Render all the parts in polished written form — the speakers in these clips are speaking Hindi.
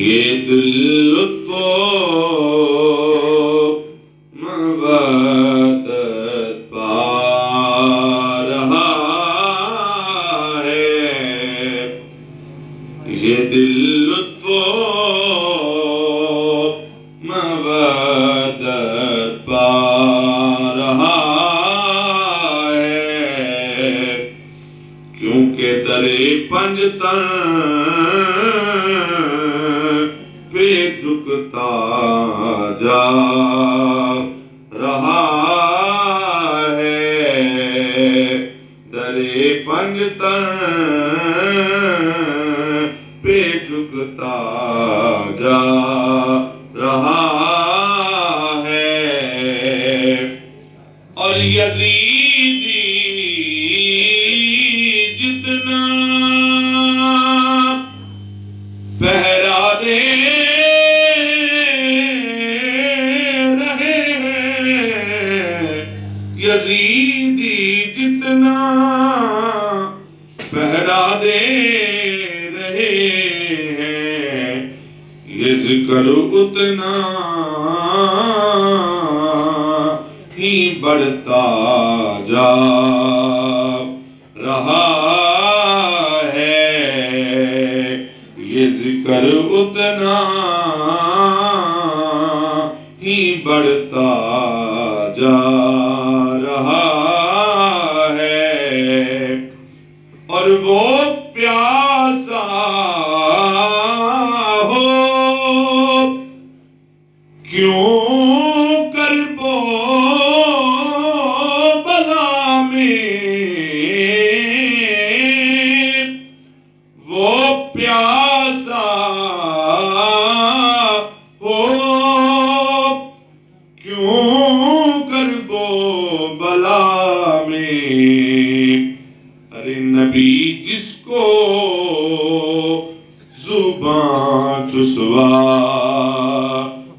ये दिल लुत्फो मवद्दत पा रहा है ये दिल लुत्फो मवद्दत पा रहा है क्योंकि दरे पंजतन पे झुकता जा रहा है दरे पंजतन पे झुकता जा रहा है और यजीदी जितना पहरा दे रहे यजीदी जितना पहरा दे रहे हैं ये जिक्र उतना ही बढ़ता जा रहा है ये जिक्र उतना ही बढ़ता जा रहा है और वो प्यासा हो क्यों करबो बला में वो प्यासा हो क्यों करबो बला में अरे नबी जिसको जुबान चुसवा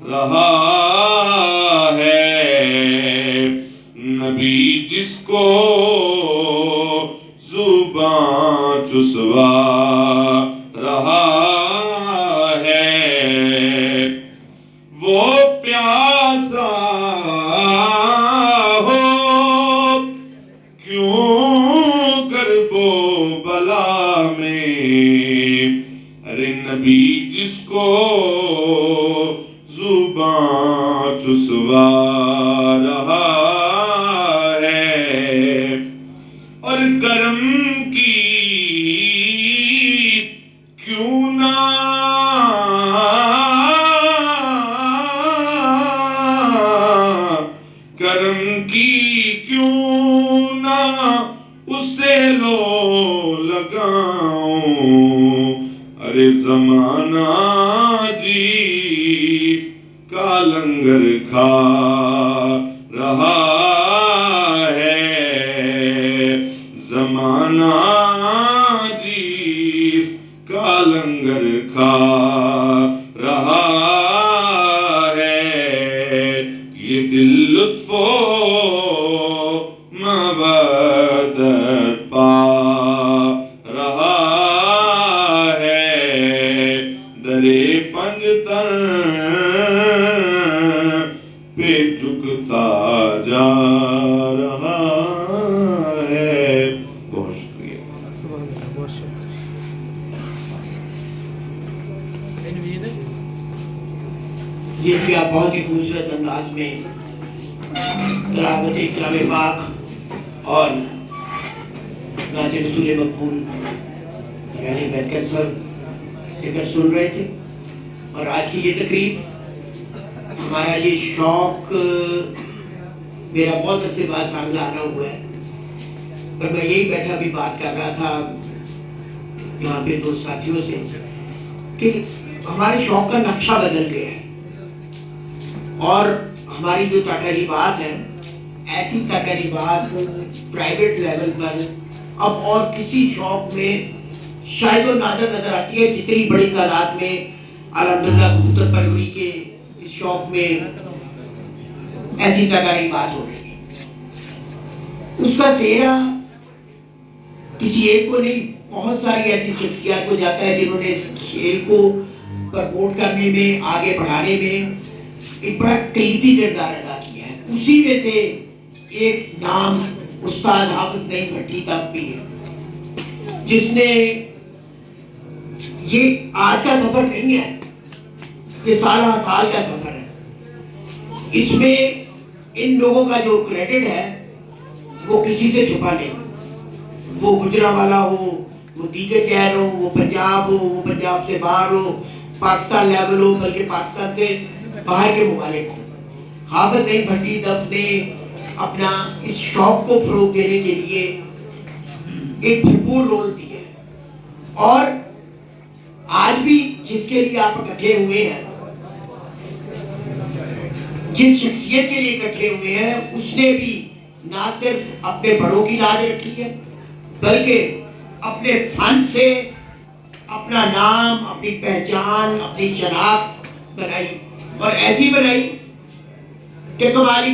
रहा है नबी जिसको जुबान चुसवा रहा है वो प्यासा हो क्यों करबो बला में अरे नबी जिसको जुबान चुसवा रहा है और करम की क्यों ना करम की क्यों ना उसे लो गाऊं, अरे जमाना जी का लंगर खा रहा है, जमाना जी का लंगर खा रहा है, ये दिल लुत्फो मवद्दत पा रहा है, दरे पंजतर पे झुकता जा रहा है। बहुत शुक्रिया। जिसके आप बहुत ही खूबसूरत अंदाज में तिलावत कलाम पाक और नाते रसूल मकबूल यानी बैरकत सर लेकर सुन रहे थे। और आज की ये तकरीब हमारा ये शौक मेरा बहुत अच्छे बात सामने आना हुआ है। पर मैं यही बैठा भी बात कर रहा था यहाँ पे दो साथियों से कि हमारे शौक का नक्शा बदल गया है और हमारी जो तकरीबात है, ऐसी तकरीबात प्राइवेट लेवल पर अब और किसी शौक में शायद वो नादर नजर आती है जितनी बड़ी तादाद में अल्हम्दुलिल्लाह कबूतर परवरी के इस शौक में ऐसी तकरीबात हो रही है। उसका सेहरा किसी एक को नहीं, बहुत सारी ऐसी शख्सियत को जाता है जिन्होंने खेल को प्रमोट करने में, आगे बढ़ाने में एक बड़ा कलीदी किरदार अदा किया है। उसी में से एक नाम उस्ताद हाफिज नईम भट्टी का भी है, जिसने ये आज का सफर नहीं है, ये सारा साल का सफर है। इसमें इन लोगों का जो क्रेडिट है वो किसी से छुपा नहीं, वो गुजरांवाला हो, वो दीगर शहर हो, वो पंजाब हो, वो पंजाब से बाहर हो, पाकिस्तान लेवल हो, बल्कि पाकिस्तान से बाहर के मुमालिक हो। हाफिज नईम भट्टी दफ ने अपना इस शौक को फरोग देने के लिए एक भरपूर रोल दिया है। और आज भी जिसके लिए आप इकट्ठे हुए हैं, जिस शख्सियत के लिए इकट्ठे हुए हैं, उसने भी ना सिर्फ अपने बड़ों की लाज रखी है बल्कि अपने फन से अपना नाम, अपनी पहचान, अपनी शनाख्त बनाई और ऐसी बनाई कि कमाल ही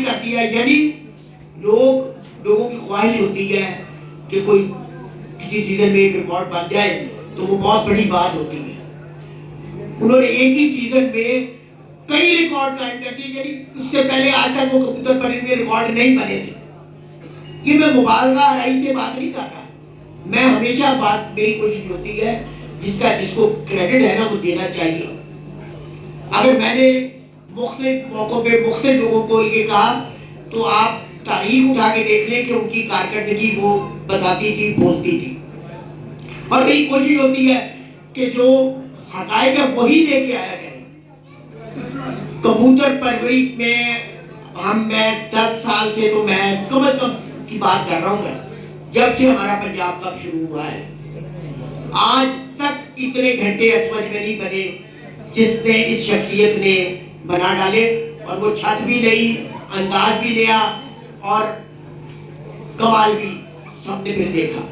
कर दिया, यानी लोगों की ख्वाहिश होती है कि कोई किसी सीजन में एक रिकॉर्ड बन जाए तो वो बहुत बड़ी बात होती है। उन्होंने एक ही सीजन में कई रिकॉर्ड कायम कर दिए, यानी उससे पहले आज तक वो कबूतर परिंदे रिकॉर्ड नहीं बने थे। ये मैं मुबालगा राई से बात नहीं कर रहा, मैं हमेशा बात, मेरी कोशिश होती है जिसको क्रेडिट है ना वो देना चाहिए। अगर मैंने मुख्तलिफ मौकों पे मुख्तलिफ लोगों को ये कहा तो आप तारीख उठा के देख लें कि उनकी कारकर्दगी वो बताती थी, बोलती थी। और मेरी कोशिश होती है कि जो हकायक है वही लेके आया करें। कबूतर परवरी में मैं 10 साल से, तो मैं कम से कम की बात कर रहा हूँ, मैं जब से हमारा पंजाब कब शुरू हुआ है आज तक इतने घंटे असमझ में नहीं बने जिसने इस शख्सियत ने बना डाले। और वो छत भी नहीं, अंदाज भी नया और कमाल भी सबने फिर देखा।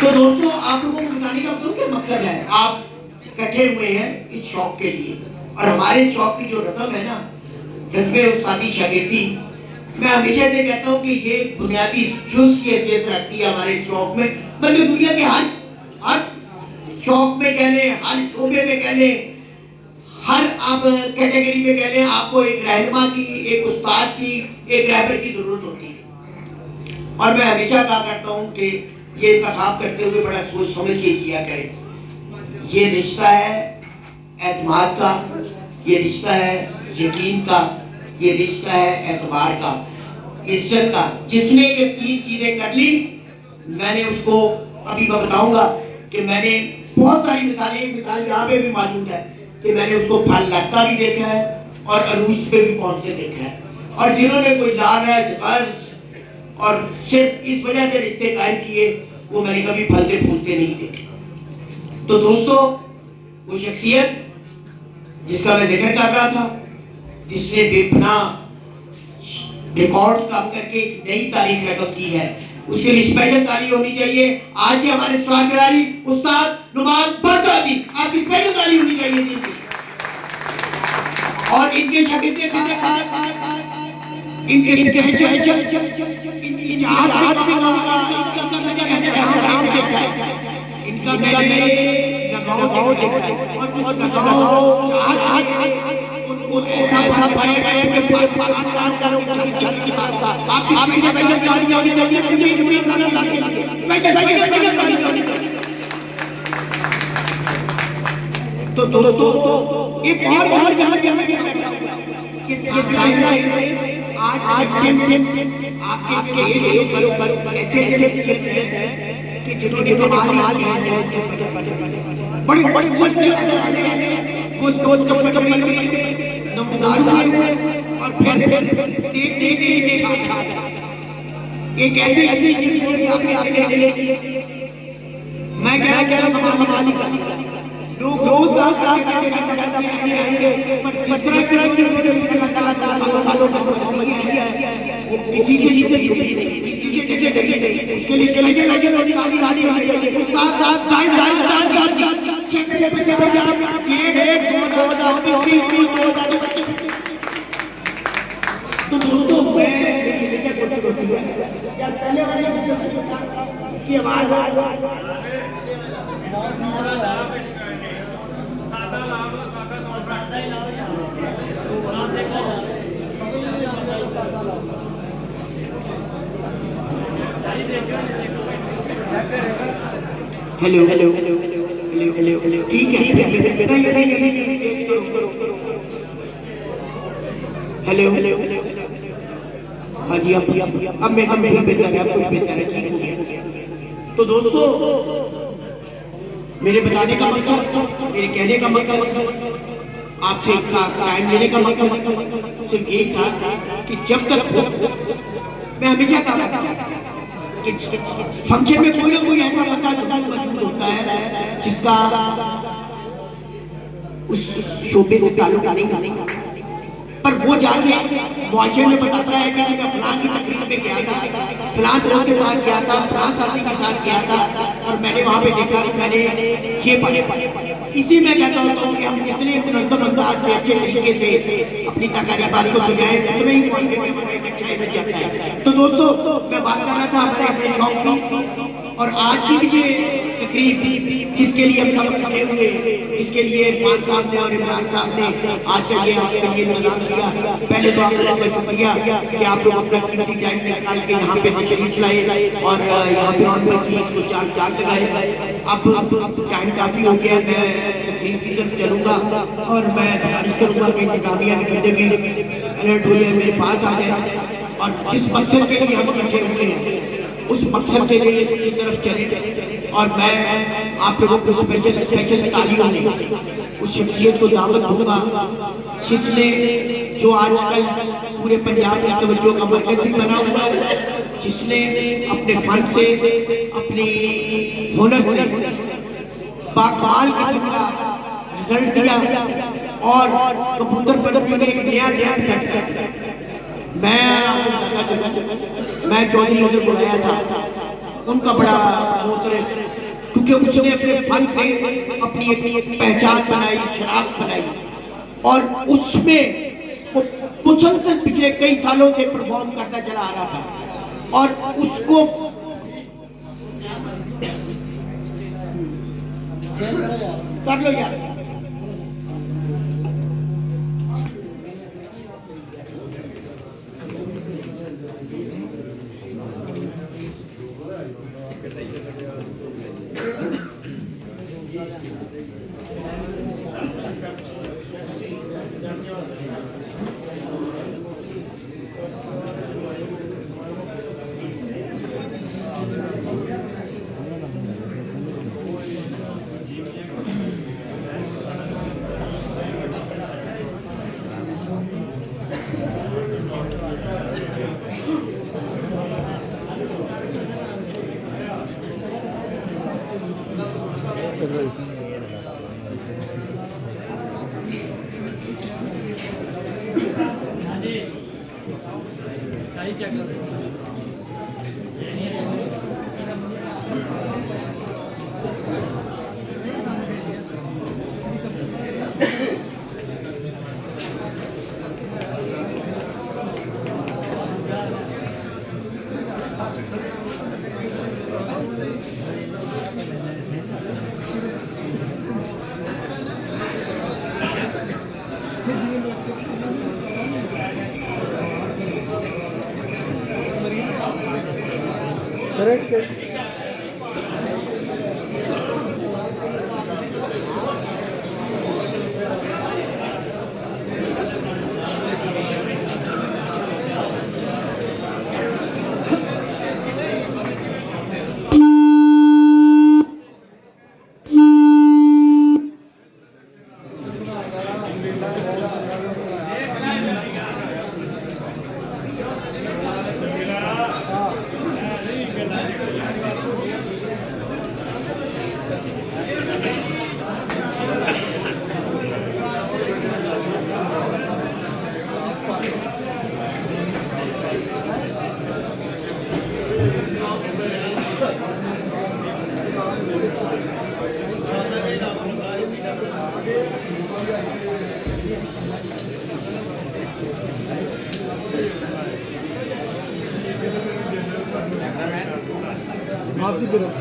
तो दोस्तों, आप लोगों को बताने का मतलब क्या मकसद है, आप इकट्ठे हुए हैं इस शौक के लिए। और हमारे शौक की जो रस्म है ना, रस्म उस्तादी शागिर्दी, मैं हमेशा से कहता हूँ कि ये बुनियादी जुज़ की हैसियत रखती है हमारे शौक में, बल्कि दुनिया के हर शौक में कह लें, हर शोबे में कह लें, हर आप कैटेगरी में कह लें, आपको एक रहनुमा की, एक उस्ताद की, एक रहबर की जरूरत होती है। और मैं हमेशा कहा करता हूँ कि ये इंतखाब करते हुए बड़ा सोच समझ के किया करें। ये रिश्ता है एतमाद का, ये रिश्ता है यकीन का, ये रिश्ता है एतबार का, इज्जत का। जिसने ये 3 चीजें कर ली, मैंने उसको, अभी मैं बताऊंगा कि मैंने बहुत सारी मिसालें, एक मिसाल यहाँ पे भी मौजूद है कि मैंने उसको फल लगता भी देखा है और अरूज पे भी पहुंचते देखा है। और जिन्होंने कोई लानत, कर्ज और सिर्फ इस वजह से रिश्ते कायम किए, वो मैंने कभी फलते फूलते नहीं देखे। तो दोस्तों, वो शख्सियत जिसका मैं जिक्र कर रहा था, जिसने बेपनाह रिकॉर्ड काम करके एक नई तारीख रकम की है, उसके लिए स्पेशल ताली होनी चाहिए। आज के हमारे स्टार खिलाड़ी उस्ताद नुमान बरका जी, आपकी स्पेशल ताली होनी चाहिए जी। और इनके शागिर्द इनके इनका मैंने लगाओ देखा है और कुछ लगाओ उनको ऐसा बना पाया गया कि पाकिस्तान का लोग चल की बात था। आपकी स्पेशल ताली होनी चाहिए पूरी खाना लाके तो दोस्तों एक और यहाँ कि आज के आपके ऐसे कि जिन्होंने बड़ी बड़ी कुछ नमदार हुए और फिर एक ऐसी मैं कह रहा लोग रोज किसी तो दोस्तों इसकी आवाज hello hello hello hello hello hello ठीक है हेलो हेलो हाँ जी अब मेरा बेहतर है, अब कुछ बेहतर है, ठीक हो गया। तो दोस्तों मेरे बताने का मकसद, मेरे कहने का मकसद, आपसे टाइम लेने का मकसद सिर्फ यही था कि जब तक मैं हमेशा कहा कि फंक्शन में कोई ना कोई ऐसा बंदा मौजूद होता है जिसका उस शोबे से ताल्लुक नहीं, पर वो जाके मुआशरे में बताता है कि मैं फलां की तकरीर में गया था, फलां दोस्त के साथ गया था, फलां साथी के साथ गया था और मैंने वहां पे देखा कि मैंने ये पाया। इसी में कहता हूँ कि हम जितने मुनज़्ज़म अंदाज से अच्छे तरीके से अपनी तकारीबात को सजाएं, उतने ही मुआशरे में हमारा एक अच्छा इमेज आता है। तो दोस्तों मैं बात कर रहा था हमारे अपने शौक की, और आज की भी ये तकरीब जिसके लिए हम सब इकट्ठे हुए, जिसके लिए इरफान साहब ने और इमरान साहब ने आज का ये आपके लिए इंतजाम किया, पहले तो आप लोगों का शुक्रिया कि आप लोग अपना कीमती टाइम निकाल के यहाँ पे तशरीफ लाए और यहाँ पे हम लोग इसको चार लगाए। अब टाइम काफी हो गया, मैं तकरीब की तरफ चलूंगा और मैं गुजारिश करूंगा कि इंतजामिया के बंदे भी अलर्ट हो जाए, मेरे पास आ जाए और जिस मकसद के लिए हम इकट्ठे हुए हैं उस मकसद के लिए की तरफ चले। और मैं आप लोगों को स्पेशल तालियों में उस शख्सियत को दावत दूंगा जिसने जो आजकल पूरे पंजाब में तवज्जो का मरकज भी बना हुआ है, जिसने अपने फन से, अपनी हुनर से बाकमाल किस्म का रिजल्ट दिया और कबूतर पर एक नया सेट कर। मैं चौधरी उधर बुलाया था, उनका बड़ा मोतरफ, क्योंकि उसने अपने फन से अपनी एक पहचान बनाई, शराब बनाई और उसमें वो मुसलसल पिछले कई सालों से परफॉर्म करता चला आ रहा था और उसको कर लो यार। आपकी तरफ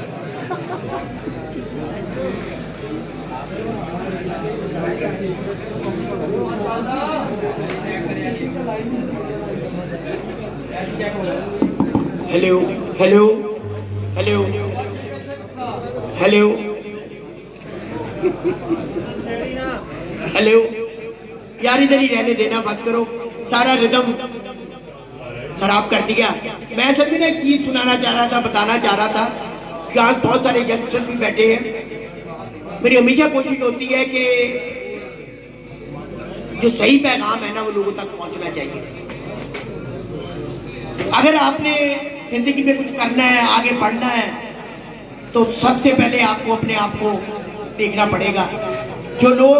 hello hello hello hello hello यार, इधर ही रहने देना, मत करो, सारा रिदम खराब कर दिया। मैं असल में ना एक चीज सुनाना चाह रहा था, बताना चाह रहा था कि आज बहुत सारे यंगस्टर भी बैठे हैं। मेरी हमेशा कोशिश होती है कि जो सही पैगाम है ना वो लोगों तक पहुंचना चाहिए। अगर आपने जिंदगी में कुछ करना है, आगे बढ़ना है, तो सबसे पहले आपको अपने आप को देखना पड़ेगा। जो लोग,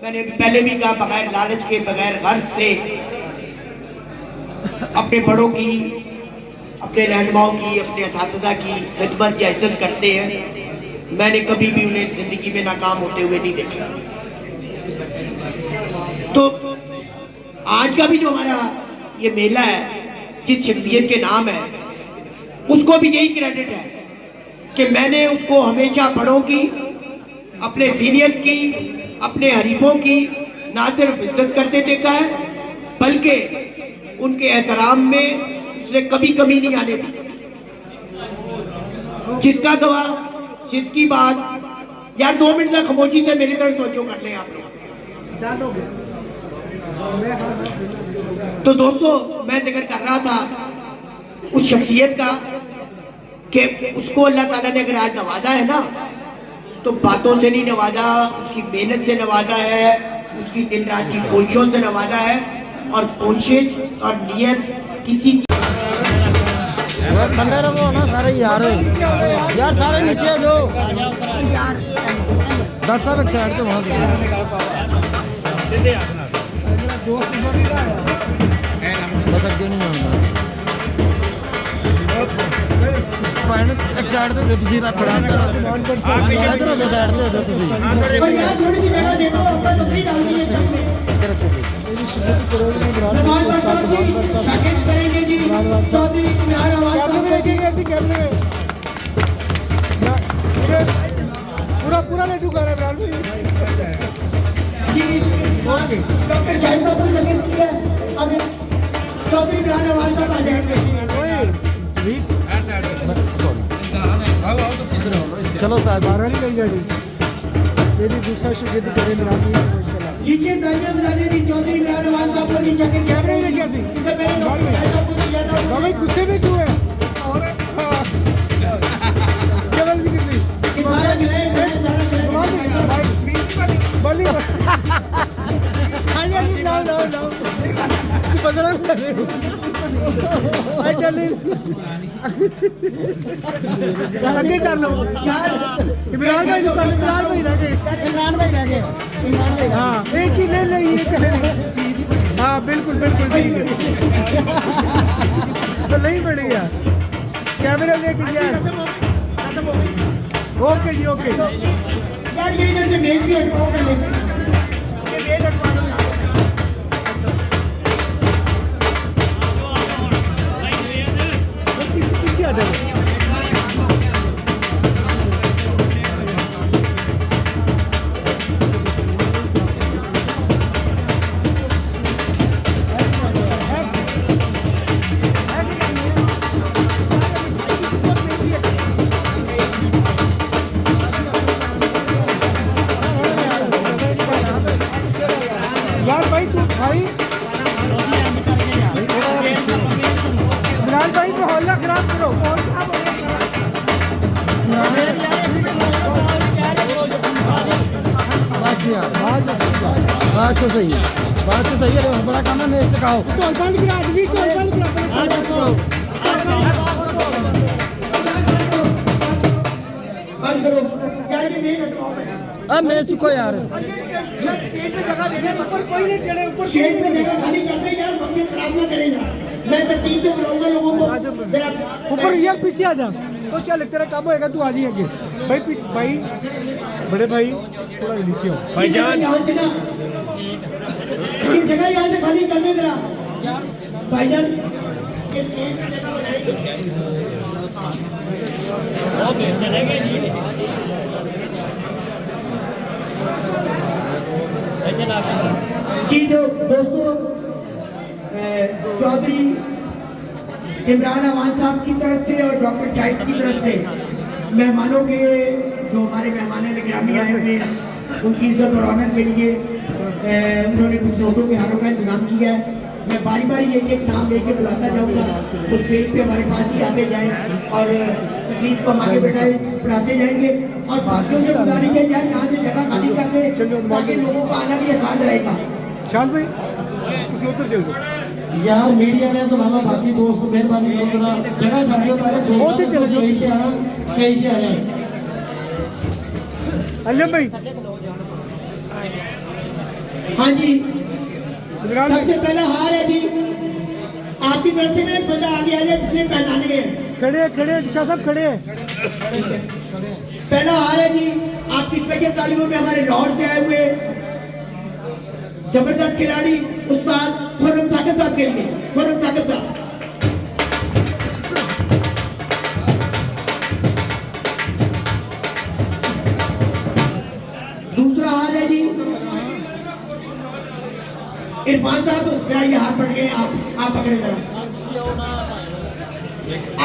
मैंने पहले भी कहा, बगैर लालच के, बगैर गर्ज से अपने बड़ों की, अपने रहनुमाओं की, अपने असातिज़ा की खिदमत या इज्जत करते हैं, मैंने कभी भी उन्हें जिंदगी में नाकाम होते हुए नहीं देखा। तो आज का भी जो हमारा ये मेला है, जिस शख्सियत के नाम है, उसको भी यही क्रेडिट है कि मैंने उसको हमेशा बड़ों की, अपने सीनियर्स की, अपने हरीफों की ना सिर्फ इज्जत करते देखा है, बल्कि उनके एहतराम में उसने कभी कमी नहीं आने दी। जिसका गवाह, जिसकी बात, यार 2 मिनट तक खामोशी से मेरी तरफ तवज्जो कर लें आप लोग। तो दोस्तों, मैं जिक्र कर रहा था उस शख्सियत का कि उसको अल्लाह ताला ने अगर आज नवाजा है ना, तो बातों से नहीं नवाजा, उसकी मेहनत से नवाजा है, उसकी दिन रात की कोशिशों से नवाजा है। और कोशिश और नियत किसी की ठंडे रहो ना सारे यार, यार सारे नीचे जो डॉक्टर साहब एक साइड पे वहाँ बस अगे नहीं आना पैन एक साइड ਤੇ ਹੋ ਤੁਸੀਂ ਰੱਖੜਾ ਇਧਰ ਹੋ ਸਾਈਡ ਤੇ ਹੋ ਜਾਓ ਤੁਸੀਂ यार थोड़ी सी जगह दे दो, अपना तो फ्री डाल दीजिए सब में। तरफ से शाकिर करेंगे जी चौधरी इमरान आवाज कैमरे में देखेंगे ऐसे कैमरे में पूरा पूरा लड्डू खा रहा है इमरान जी। डॉक्टर जायद साहब को लगन की है, अब चौधरी इमरान आवाज का आ जाएंगे। चलो साहब बारह नहीं कही जाएगी मेरी दूसरा शिकायत करे इमरान लीजिए तालियां बजा दें जी चौधरी इमरान आवाज साहब को। नीचे के कैमरे में क्या थी इससे पहले डॉक्टर जायद साहब को दिया था। भाई गुस्से में क्यों है केवल जी कितनी ये सारा गिराए सारा बली हाँ जी लाओ तू बदला कर रहे हो आई चली आगे कर लो यार इमरान भाई दुकान इमरान भाई रह गए हाँ एक ही नहीं एक हाँ बिल्कुल ठीक है नहीं पड़ी यार, कैमरा लेके गया। ओके जी ओके। यार ये इधर से मेज भी हटवाओ पहले, ये मेज हटवा दो यहाँ से। पीछे पीछे आ जाओ। यार भाई तू भाई इमरान भाई तो हौला खराब करो। बस यार बात तो सही है, बात तो सही है, बड़ा काम है मेरे से कहो। टोल बंद करा आदमी, टोल बंद करा। बंद करो यार, ये मेज हटवाओ पहले। अब मैं सुखो यार, स्टेज पे जगह देना, ऊपर कोई नहीं चढ़े, ऊपर स्टेज पे जगह खाली कर दे यार, मंदिर खराब ना करेगा। मैं तकलीफ से बुलाऊंगा लोगों को। ऊपर यार पीछे आ जा। तो चल तेरा काम होएगा, तू आ जी आगे। भाई भाई बड़े भाई थोड़ा नीचे हो भाई जान, यहाँ से ना ये जगह यहाँ से खाली करने जरा भाईजान। ये स्टेज पे जगह बनाएगी। जी जो दोस्तों, चौधरी इमरान अवान साहब की तरफ से और डॉक्टर शाहिद की तरफ से मेहमानों के, जो हमारे मेहमान गिरामी आए हुए हैं, उनकी इज्जत और ऑनर के लिए उन्होंने कुछ नोटों के हारों का इंतजाम किया है। मैं बारी बारी एक नाम लेके बुलाता जाऊँगा, तो स्टेज पे हमारे पास ही आते जाएं और तकलीफ को हम आगे बढ़ाते जाएंगे। और बाकियों से गुजारिश है यार, यहाँ से जगह खाली कर दे ताकि लोगों को आना भी आसान रहेगा। शान भाई तुम उधर चल जाओ यार मीडिया ने तो हमारा बाकी दोस्त मेहरबानी करो, जगह छाड़ियो पहले होते चले जाओ। कहीं के आ जाए। अल्लम भाई। हाँ जी, इमरान भाई सबसे पहला हार है जी आपकी तरफ से। एक बंदा आगे आ जाए जिसने पहचाने गए। खड़े खड़े शाह साहब खड़े। पहला हार है जी आपकी स्पेशल तालीमों में हमारे लाहौर से आए हुए जबरदस्त खिलाड़ी उस्ताद खुर्रम साकिब साहब के लिए। खुर्रम साकिब साहब। दूसरा हार है जी इरफान साहब, जरा ये हाथ पकड़ गए, आप पकड़े जरा,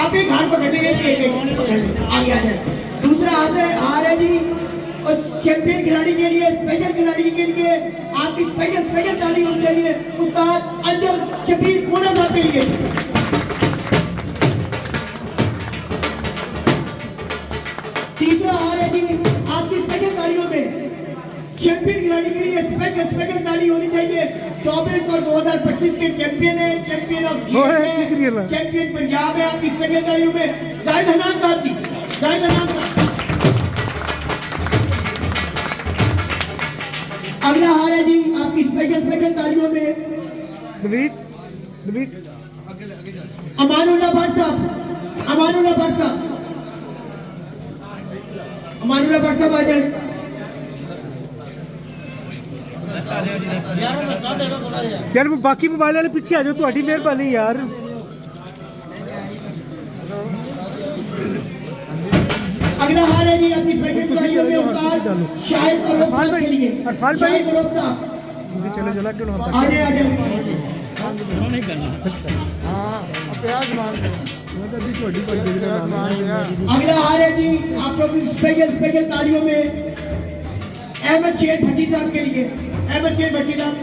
आप एक हाथ पकड़ लेंगे, एक आगे आ जाए। दूसरा हार है जी और चैंपियन खिलाड़ी के लिए, स्पेशल खिलाड़ी के लिए आपकी स्पेशल ताली होनी चाहिए उस्ताद अंजल शबीर कोना साहब के लिए। तीसरा हार है जी आपकी स्पेशल तालियों में चैंपियन खिलाड़ी के लिए स्पेशल ताली होनी चाहिए। 24 और 2025 के चैंपियन है, चैंपियन ऑफ चैंपियन पंजाब है आपकी स्पेशल तालियों में जाहिद हनान साहब की। जाहिद हनान साहब। अगला हार है जी आपकी स्पेशल तालियों में नवीद अमानुल्लाह भट्ट साहब। अमानुल्लाह भट्ट साहब आ जाए। यार वो बाकी मोबाइल वाले पीछे आ जाओ, तुम्हारी मेहरबानी यार। अगला हार है जी आपकी स्पेशल तालियों में उस्ताद शाहिद अरोफ साहब के लिए। अरफान भाई शाहिद अरोफ साहब मुझे चले चला क्यों आ जाए। अगला हार है जी आप लोग स्पेशल तालियों में अहमद शेर भट्टी साहब के लिए। अहमद शेर भट्टी साहब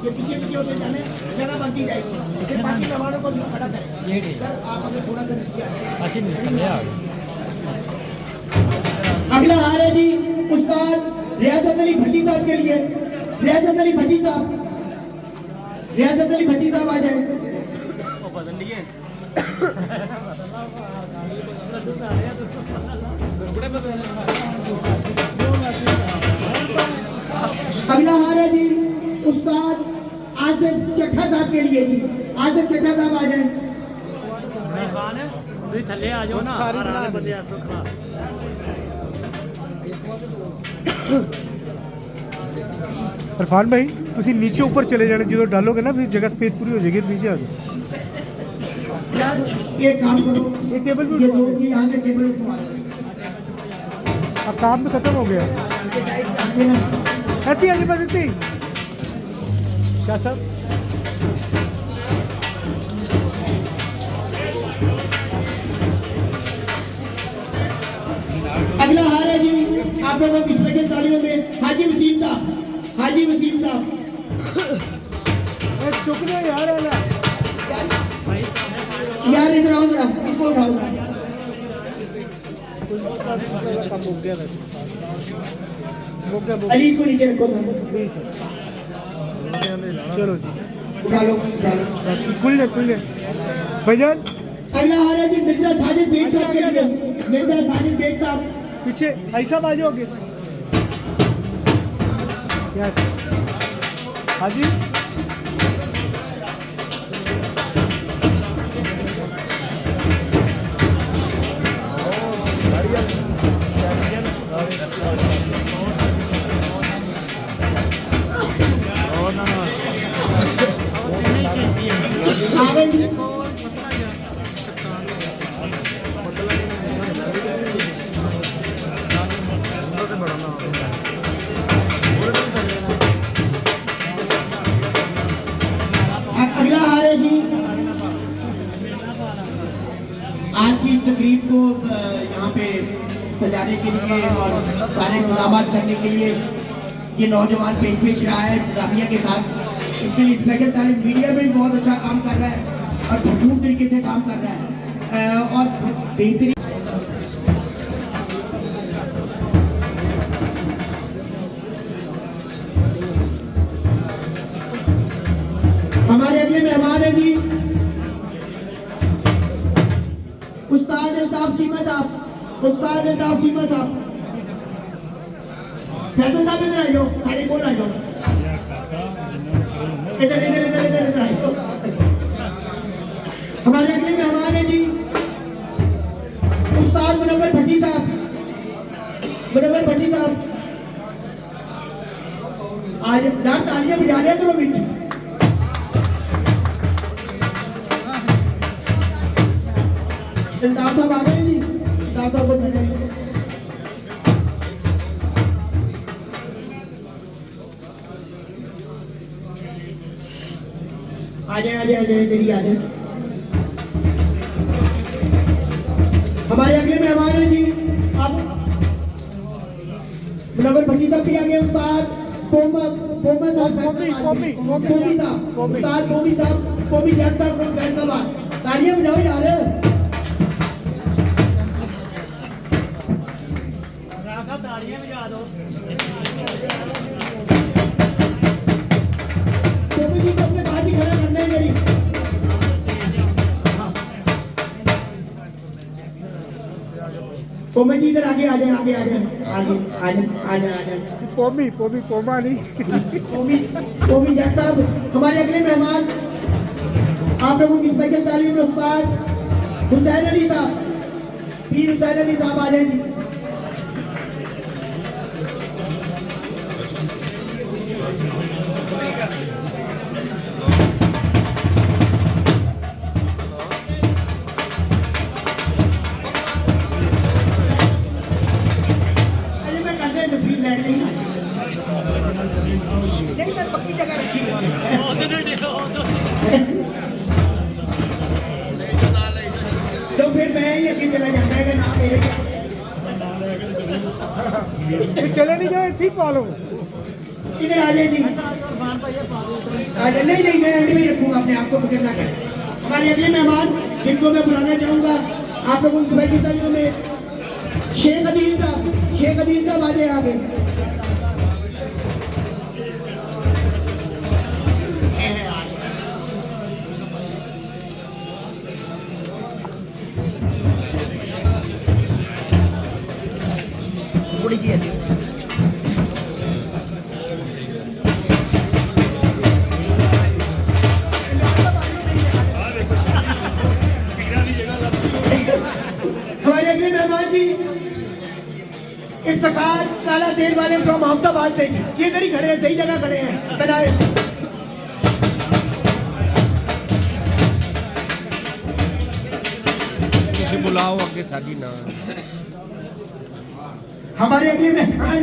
ये पीछे होते जाने जगह बनती जाएगी, फिर बाकी मेहमानों को भी खड़ा करें। सर आप अगर थोड़ा सा नीचे आए। अगला हार है जी उस्ताद रियासत अली भट्टी साहब के लिए। रियासत अली भट्टी साहब आ जाए। अगला हार है जी उस्ताद आसिफ चट्ठा साहब के लिए जी, आसिफ चट्ठा साहब आ जाएं। ਤੁਸੀਂ ਥੱਲੇ ਆ ਜਾਓ ਨਾ ਸਾਰੇ ਬੰਦੇ ਇਸ ਤੋਂ ਖੜਾ इरफान भाई तुसी नीचे ऊपर चले जाने जो डालोगे ना फिर जगह स्पेस पूरी हो जाएगी नीचे आ जाओ यार एक काम करो, ये टेबल पे ये उठवा दो दो। की यहाँ से टेबल उठवा लो। अब काम तो खत्म हो गया ये टाइट करते ना। इतनी आगे बस इतनी क्या साहब अगला हार है जी आप लोगों की स्पेशल तालियों में हाजी वसीम साहब, हाजी वसीम साहब। चुप जाओ यार आला यार इधर आओ जरा, इसको उठाओ। काम हो गया वैसे हो गया अली इसको नीचे रखो, चलो जी उठा लो, उठा लो। खुल ले भैया अगला हार है जी मिर्जा साजिद बेग साहब के लिए, मिर्जा साजिद बेग साहब। पीछे ऐसा बाजू होगे यस हाजी आगे जी अगला हार है जी आज की इस तकरीब को यहाँ पे सजाने के लिए और सारे इंतजाम करने के लिए ये नौजवान पेश रहा है इंतजामिया के साथ। इसके लिए स्पेशल तारीफ मीडिया में भी बहुत अच्छा काम कर रहा है और भरपूर तरीके से काम कर रहा है और बेहतरीन। हमारे अगले मेहमान हैं जी उस्ताद अल्ताफ चीमा साहब, उस्ताद अल्ताफ चीमा साहब। फैसल साहब इधर आइयो, सारे बोल आइयो, इधर इधर इधर इधर इधर आइयो। हमारे अगले मेहमान हैं जी उस्ताद मुनव्वर भट्टी साहब, मुनव्वर भट्टी साहब। आज यार तालियां बजा रहे करो बीच। अल्ताफ साहब आ गए जी, अल्ताफ साहब को बताइए। आ जाए जल्दी आ जाए। हमारे अगले मेहमान हैं जी अब मुनव्वर भट्टी साहब भी आ गए। उस्ताद पोमा साहब, पोमी साहब, उस्ताद पोमी साहब, पोमी जट साहब फ्रॉम फैसलाबाद। तालियां बजाओ यार। पोमी जी को अपने पास ही खड़ा करना है मेरी। पोमी जी इधर आगे आ जाए, आगे आ जाए, आगे आ जाए, आ जाए, आ जाए। पोमा नहीं पोमी जट साहब हमारे अगले मेहमान आप लोगों की स्पेशल तालीम में उस्ताद हुसैन अली साहब, पीर हुसैन अली साहब आ जाए जी। पक्की जगह रखी तो फिर मैं ही अभी चला जाता है ना मेरे चले नहीं जाए ठीक पालो इधर आ जाए जी। आ जाए, नहीं मैं एंड में रखूंगा, अपने आप को फिक्र ना करें। हमारे अगले मेहमान जिनको मैं बुलाना चाहूंगा आप लोगों की भाई तालियों में शेख अदील साहब आ जाए आगे। तेल वाले फ्रॉम अहमदाबाद से जी, ये इधर ही खड़े हैं, सही जगह खड़े हैं बनाए। बुलाओ आगे शादी ना। हमारे अगले मेहमान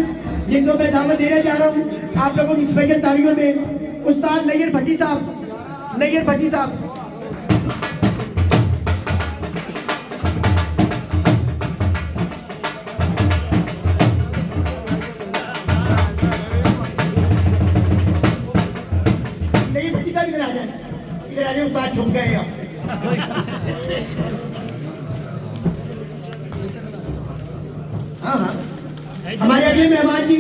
जिनको मैं दावत देना चाह रहा हूँ आप लोगों की स्पेशल तालियों में, उस्ताद नैयर भट्टी साहब, नैयर भट्टी साहब। नैयर भट्टी साहब इधर आ जाए, इधर आ जाए, उस्ताद छुप गए आप। हाँ हाँ, हमारे अगले मेहमान जी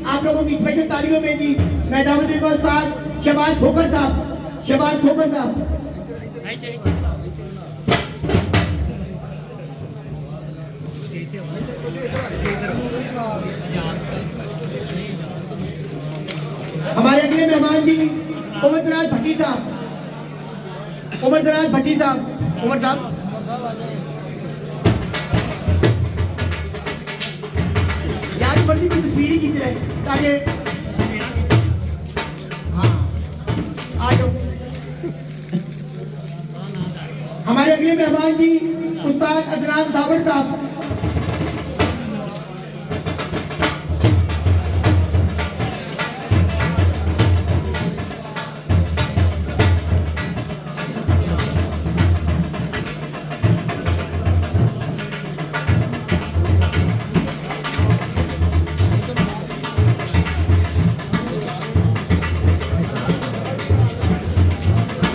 आप लोगों की स्पेशल तालियों में जी मैं दावत देता हूं उस्ताद शहबाज खोकर साहब, शहबाज खोकर साहब। हमारे अगले मेहमान जी उमर दराज भट्टी साहब, उमर दराज भट्टी साहब, उमर साहब। यार बंदी की तस्वीर ही खींच रहे हैं ताकि हाँ आ जाओ। हमारे अगले मेहमान जी उस्ताद अदनान दावड़ साहब।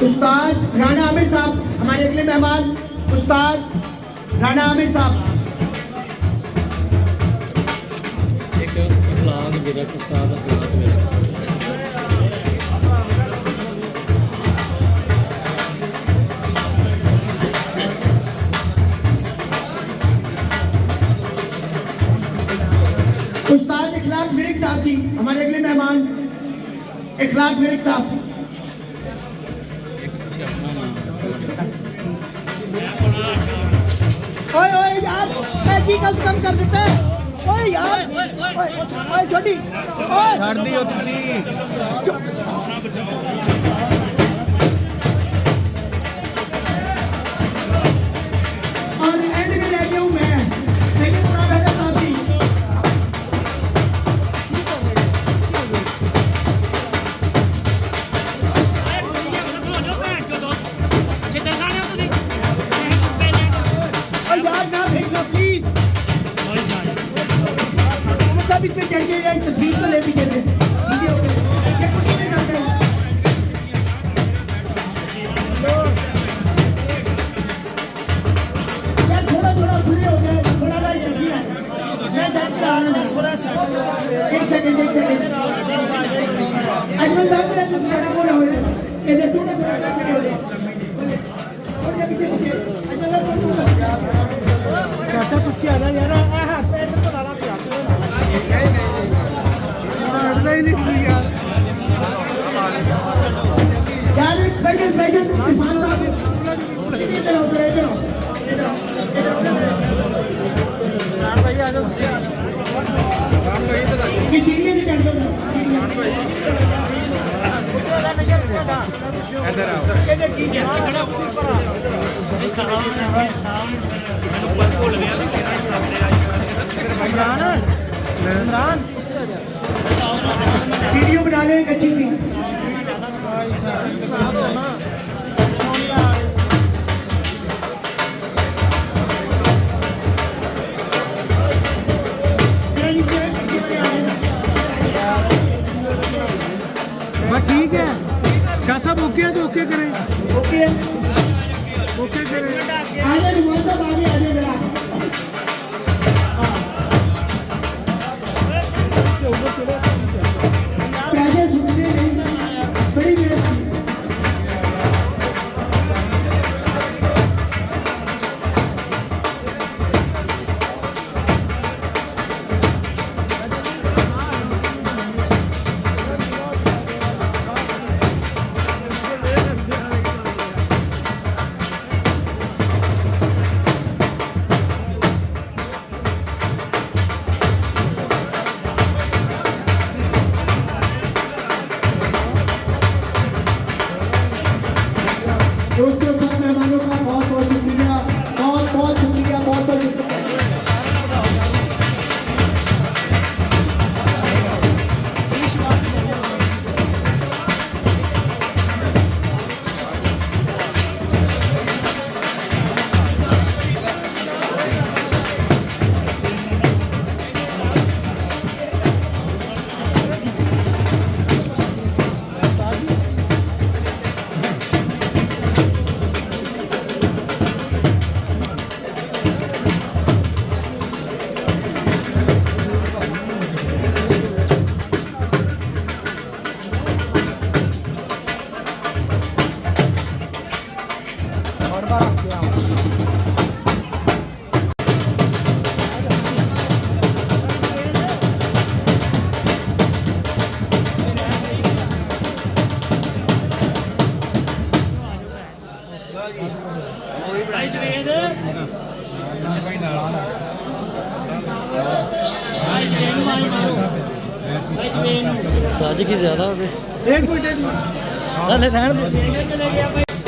उस्ताद राणा आमिर साहब, हमारे अगले मेहमान उस्ताद राणा आमिर साहब। एक इखलाक मेरा उस्ताद इखलाक मेरा। उस्ताद इखलाक मिरिक साहब जी, हमारे अगले मेहमान इखलाक मिरिक साहब। ओए ओए यार मैगी कल कम कर देते हैं। ओए यार ओए छोटी ओए छाड़ दियो तुसी। और एंड में रह गया हूँ मैं, लेकिन पूरा बेटा साहब जी। यार ना फेंकना प्लीज। सब इसमें चढ़ के एक तस्वीर तो ले भी देते वीडियो पे, ये कुछ नहीं करते। यार थोड़ा थोड़ा खुले हो गए, थोड़ा सा जल्दी है। मैं साइड पे आ रहा हूँ थोड़ा सा, एक सेकंड एक सेकंड। अजमल साहब मेरा कुछ करना बोला हो रहा है, ये देखो ना थोड़ा काम करे हो रहे और ये पीछे पीछे अजमल साहब चाचा पीछे आ जा यार। आहा पैर तो डाला पिया। नहीं नहीं यार। यार बैठो बैठो इरफान साहब इधर आओ इधर आओ इधर आओ इधर आओ भाई आ जाओ। ये सीढ़ियां नहीं चढ़ दो। इधर आओ। इधर ठीक है इमरान इमरान वीडियो बना ले एक अच्छी सी। बस ठीक है। शाह साहब ओके है तो ओके करें। ओके ओके करें। आगे रुमान साहब आगे आगे जरा। पैसे सुनने नहीं बड़ी बेइज्जती। दोस्तों सब मेहमानों का बहुत बहुत शुक्रिया, बहुत बहुत शुक्रिया, बहुत बहुत शुक्रिया। ताज की ज्यादा हो गए एक मिनट चल रहने दे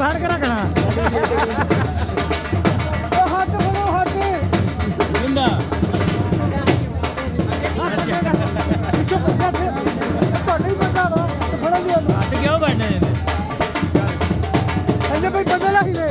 बाहर करा करा हाथ फड़ो हाथ जिंदा नहीं पता फड़ा दिया हाथ क्यों बैठने संजय भाई पता लगे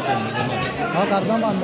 हाँ करदा बंद